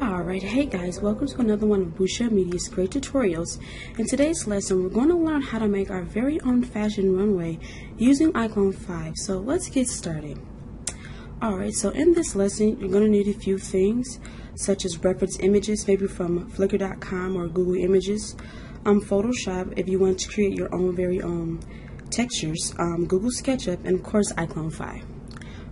Alright, hey guys, welcome to another one of BushellMedia's great tutorials. In today's lesson, we're going to learn how to make our very own fashion runway using iClone 5. So let's get started. Alright, so in this lesson, you're going to need a few things, such as reference images, maybe from Flickr.com or Google Images, Photoshop if you want to create your own very own textures, Google SketchUp, and of course iClone 5.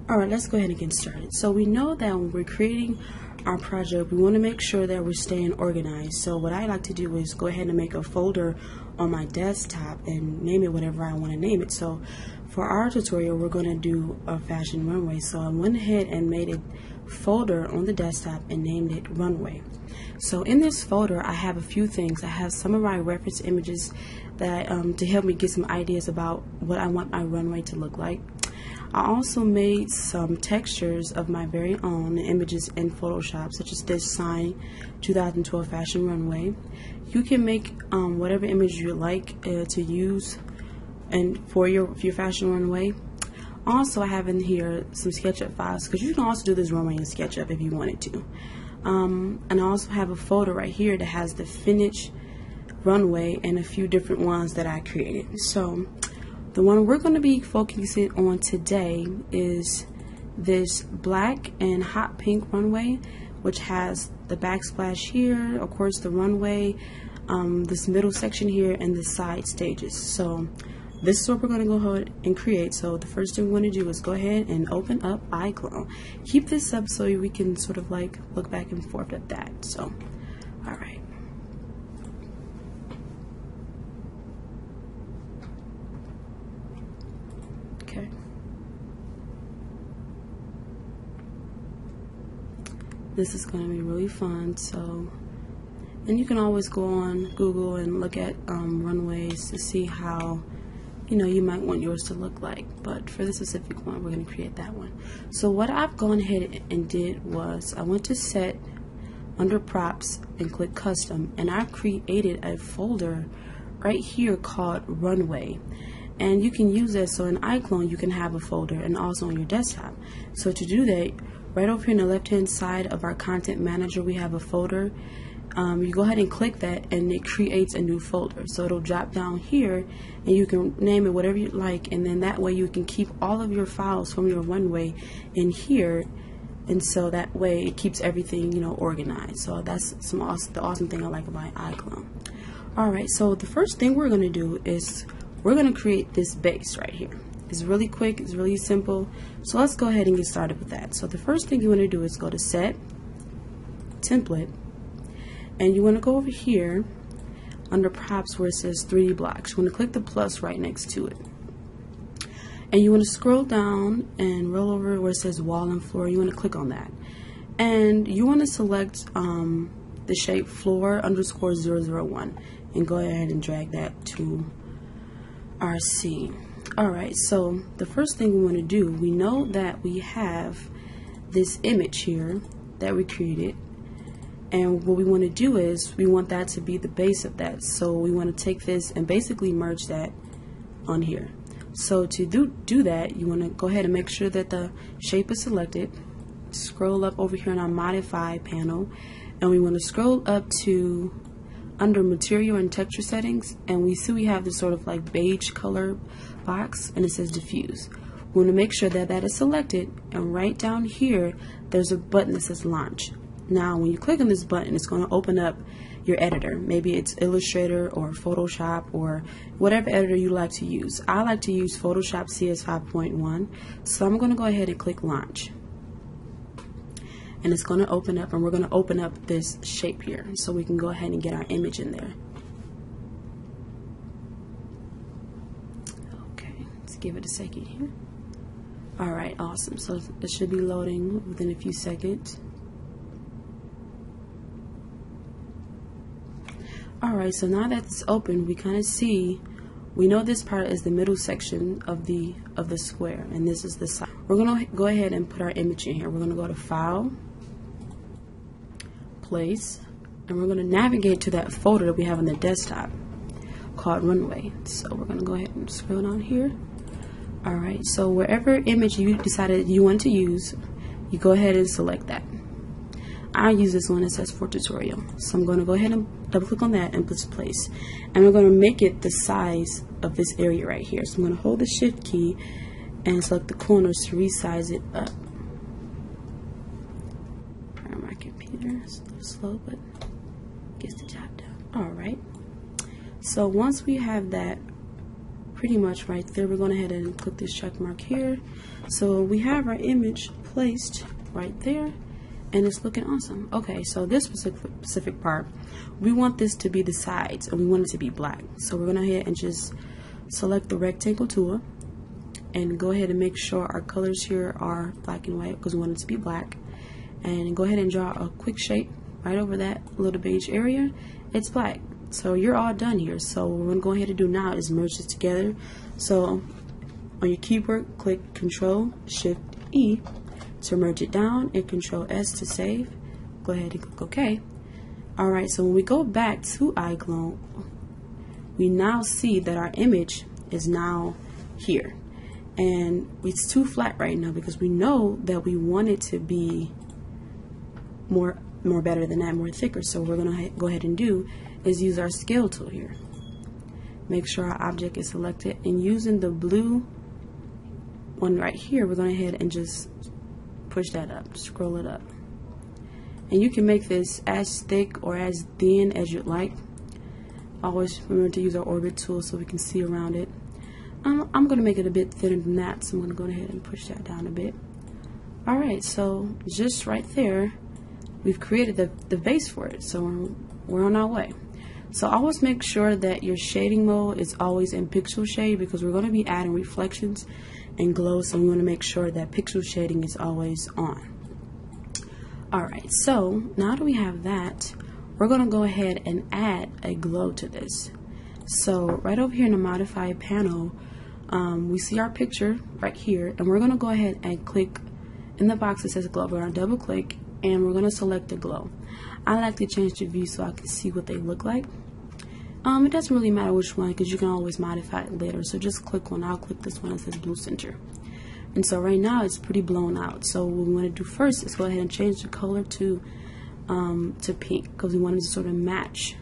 Alright, let's go ahead and get started. So we know that when we're creating our project, we want to make sure that we're staying organized. So what I like to do is go ahead and make a folder on my desktop and name it whatever I want to name it. So for our tutorial, we're going to do a fashion runway. So I went ahead and made a folder on the desktop and named it runway. So in this folder, I have a few things. I have some of my reference images that to help me get some ideas about what I want my runway to look like. I also made some textures of my very own images in Photoshop, such as this sign, 2012 Fashion Runway. You can make whatever image you like to use and for your fashion runway. Also, I have in here some SketchUp files, because you can also do this runway in SketchUp if you wanted to. And I also have a folder right here that has the finished runway and a few different ones that I created. So the one we're going to be focusing on today is this black and hot pink runway, which has the backsplash here, of course the runway, this middle section here, and the side stages. So this is what we're going to go ahead and create. So the first thing we're going to do is go ahead and open up iClone. Keep this up so we can sort of like look back and forth at that. So, alright. Okay. This is going to be really fun. So, and you can always go on Google and look at runways to see how, you know, you might want yours to look like. But for this specific one, we're going to create that one. So what I've gone ahead and did was I went to set under props and click custom, and I've created a folder right here called runway. And you can use that, so in iClone you can have a folder and also on your desktop. So to do that, right over here on the left hand side of our content manager, we have a folder. You go ahead and click that and it creates a new folder. So it'll drop down here and you can name it whatever you like, and then that way you can keep all of your files from your runway in here, and so that way it keeps everything, you know, organized. So that's the awesome thing I like about iClone. Alright, so the first thing we're going to do is we're going to create this base right here. It's really quick, it's really simple. So let's go ahead and get started with that. So the first thing you want to do is go to Set, Template, and you want to go over here under Props where it says 3D Blocks. You want to click the plus right next to it. And you want to scroll down and roll over where it says Wall and Floor. You want to click on that. And you want to select the shape floor _ 001 and go ahead and drag that to our scene. Alright, so the first thing we want to do, we know that we have this image here that we created, and what we want to do is we want that to be the base of that. So we want to take this and basically merge that on here. So to do that, you want to go ahead and make sure that the shape is selected. Scroll up over here in our modify panel, and we want to scroll up to under material and texture settings, and we see we have this sort of like beige color box and it says diffuse. We want to make sure that that is selected, and right down here there's a button that says launch. Now when you click on this button, it's going to open up your editor. Maybe it's Illustrator or Photoshop or whatever editor you like to use. I like to use Photoshop CS 5.1, so I'm going to go ahead and click launch. And it's going to open up, and we're going to open up this shape here so we can go ahead and get our image in there. Okay, let's give it a second here. Alright, awesome. So it should be loading within a few seconds. Alright, so now that it's open, we kind of see, we know this part is the middle section of the square, and this is the side. We're going to go ahead and put our image in here. We're going to go to File, Place, and we're going to navigate to that folder that we have on the desktop called Runway. So we're going to go ahead and scroll down here. Alright, so wherever image you decided you want to use, you go ahead and select that. I use this one that says for tutorial. So I'm going to go ahead and double click on that and put it in place. And we're going to make it the size of this area right here. So I'm going to hold the shift key and select the corners to resize it up. My computer is a little slow, but gets the job done. Alright. So once we have that pretty much right there, we're going to head and click this check mark here. So we have our image placed right there, and it's looking awesome. Okay, so this specific part, we want this to be the sides, and we want it to be black. So we're going to head and just select the rectangle tool and go ahead and make sure our colors here are black and white because we want it to be black. And go ahead and draw a quick shape right over that little beige area. It's black. So you're all done here. So what we're going to go ahead and do now is merge this together. So on your keyboard, click Control-Shift-E to merge it down and Control-S to save. Go ahead and click OK. Alright, so when we go back to iClone, we now see that our image is now here. And it's too flat right now because we know that we want it to be more better than that, more thicker. So what we're going to go ahead and do is use our scale tool here. Make sure our object is selected, and using the blue one right here, we're going to head and just push that up, scroll it up. And you can make this as thick or as thin as you'd like. Always remember to use our orbit tool so we can see around it. I'm going to make it a bit thinner than that, so I'm going to go ahead and push that down a bit. Alright, so just right there, we've created the base for it, so we're on our way. So always make sure that your shading mode is always in pixel shade because we're going to be adding reflections and glow, so we want to make sure that pixel shading is always on. Alright, so now that we have that, we're going to go ahead and add a glow to this. So right over here in the modify panel, we see our picture right here, and we're going to go ahead and click in the box that says glow. We're going to double click and we're going to select the glow. I like to change the view so I can see what they look like. It doesn't really matter which one because you can always modify it later. So just click one. I'll click this one that says blue center. And so right now it's pretty blown out. So what we want to do first is go ahead and change the color to pink because we want it to sort of match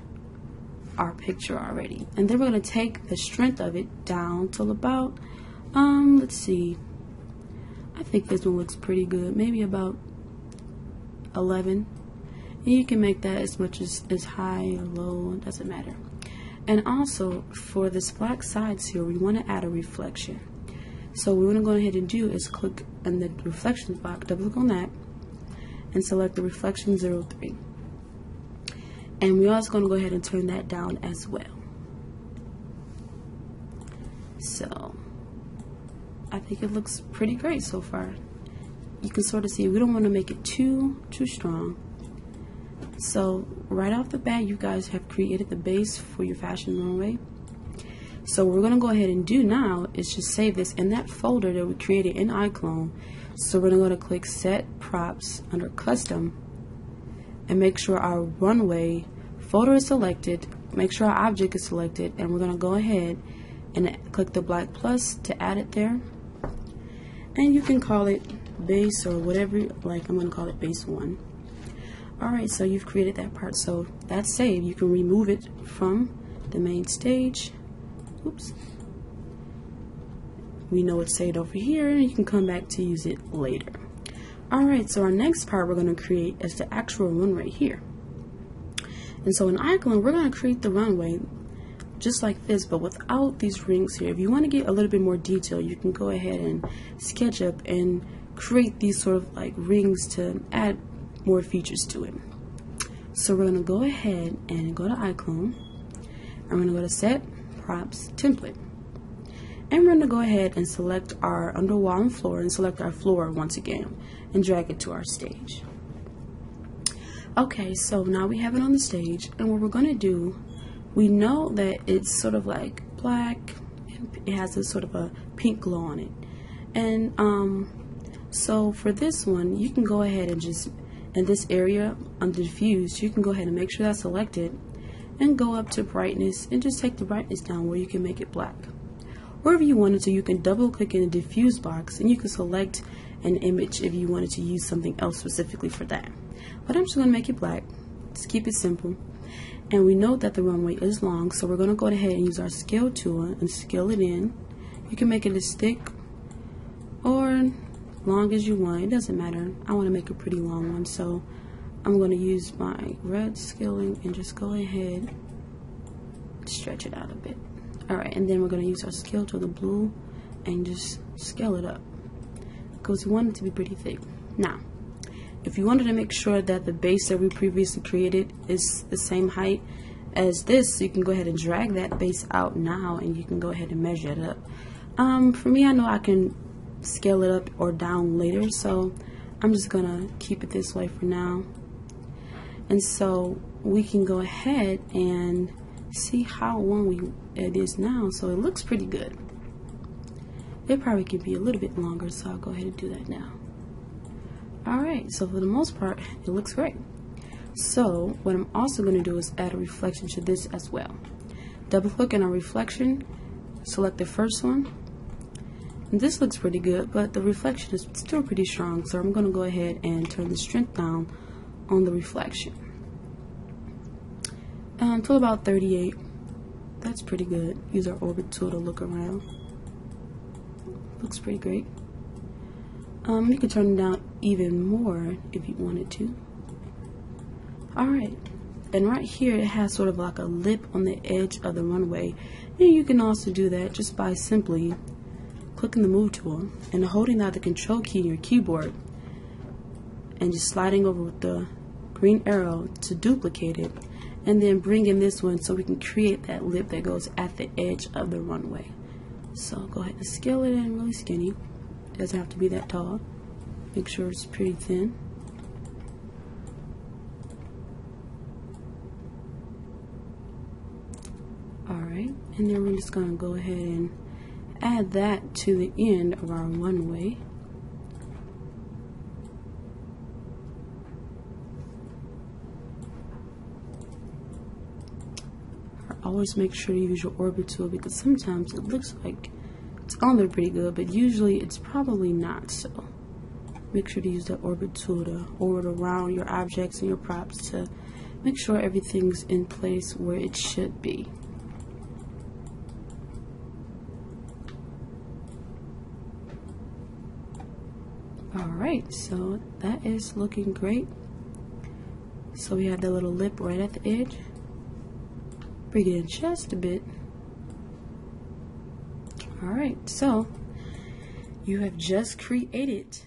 our picture already. And then we're going to take the strength of it down till about, let's see, I think this one looks pretty good. Maybe about 11. And you can make that as much as high or low, it doesn't matter. And also for this black sides here, we want to add a reflection. So what we're going to go ahead and do is click in the reflections box, double click on that, and select the reflection 03. And we're also going to go ahead and turn that down as well. So I think it looks pretty great so far. You can sort of see we don't want to make it too strong. So right off the bat, you guys have created the base for your fashion runway. So what we're going to go ahead and do now is just save this in that folder that we created in iClone. So we're going to go to click Set Props under Custom and make sure our runway folder is selected. Make sure our object is selected, and we're going to go ahead and click the black plus to add it there. And you can call it base or whatever you like. I'm going to call it base 1. Alright, so you've created that part. So that's saved. You can remove it from the main stage. Oops. We know it's saved over here, and you can come back to use it later. Alright, so our next part we're going to create is the actual runway here. And so in iClone, we're going to create the runway just like this, but without these rings here. If you want to get a little bit more detail, you can go ahead and sketch up and create these sort of like rings to add more features to it. So we're going to go ahead and go to iClone. I'm going to go to Set Props Template. And we're going to go ahead and select our underwall and floor and select our floor once again and drag it to our stage. Okay, so now we have it on the stage, and what we're going to do, we know that it's sort of like black, and it has a sort of a pink glow on it. And so for this one, you can go ahead and just, in this area under diffuse, you can go ahead and make sure that's selected and go up to brightness and just take the brightness down where you can make it black. Wherever you wanted to, you can double click in the diffuse box and you can select an image if you wanted to use something else specifically for that. But I'm just going to make it black. Just keep it simple. And we know that the runway is long, so we're going to go ahead and use our scale tool and scale it in. You can make it as thick or long as you want. It doesn't matter. I want to make a pretty long one, so I'm going to use my red scaling and just go ahead, stretch it out a bit. Alright, and then we're going to use our scale tool, the blue, and just scale it up because we want it to be pretty thick. Now, if you wanted to make sure that the base that we previously created is the same height as this, you can go ahead and drag that base out now and you can go ahead and measure it up. For me, I know I can scale it up or down later, so I'm just gonna keep it this way for now. And so we can go ahead and see how long it is now. So it looks pretty good. It probably could be a little bit longer, so I'll go ahead and do that now. Alright, so for the most part, it looks great. So what I'm also going to do is add a reflection to this as well. Double click on our reflection, select the first one. And this looks pretty good, but the reflection is still pretty strong, so I'm going to go ahead and turn the strength down on the reflection until about 38. That's pretty good. Use our orbit tool to look around. Looks pretty great. You can turn it down even more if you wanted to. Alright, and right here it has sort of like a lip on the edge of the runway, and you can also do that just by simply clicking the move tool and holding down the control key on your keyboard and just sliding over with the green arrow to duplicate it, and then bring in this one so we can create that lip that goes at the edge of the runway. So go ahead and scale it in really skinny. It doesn't have to be that tall. Make sure it's pretty thin. Alright, and then we're just going to go ahead and add that to the end of our runway. Always make sure to use your orbit tool because sometimes it looks like it's on there pretty good, but usually it's probably not. So make sure to use that orbit tool to orbit around your objects and your props to make sure everything's in place where it should be. Alright, so that is looking great. So we have the little lip right at the edge. Bring it in just a bit. Alright, so you have just created